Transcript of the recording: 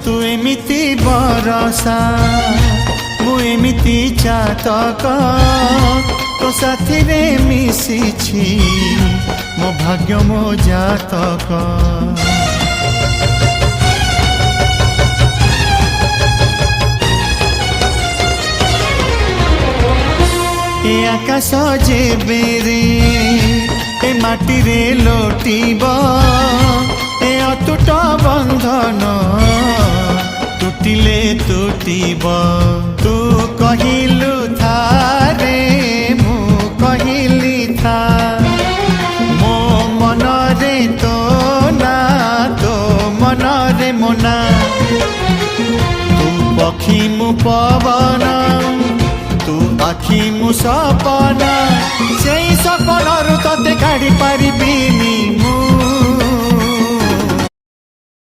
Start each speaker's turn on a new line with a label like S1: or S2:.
S1: तू एमिति बरसा मु एमिति चातक तो साथी रे मिशिछि मो भाग्य मो जातक ए आकाश जेबे रे ए माटी रे लोटिब ए अतुट बंधन टूटिले टूटिब तू कहिलु थारे मु कहिली था मो मन रे तो ना तो मन रे मोना तू पक्षी मु पवन तू आखि मु सपना से सपन तते काढ़ी पारिबिनी मु।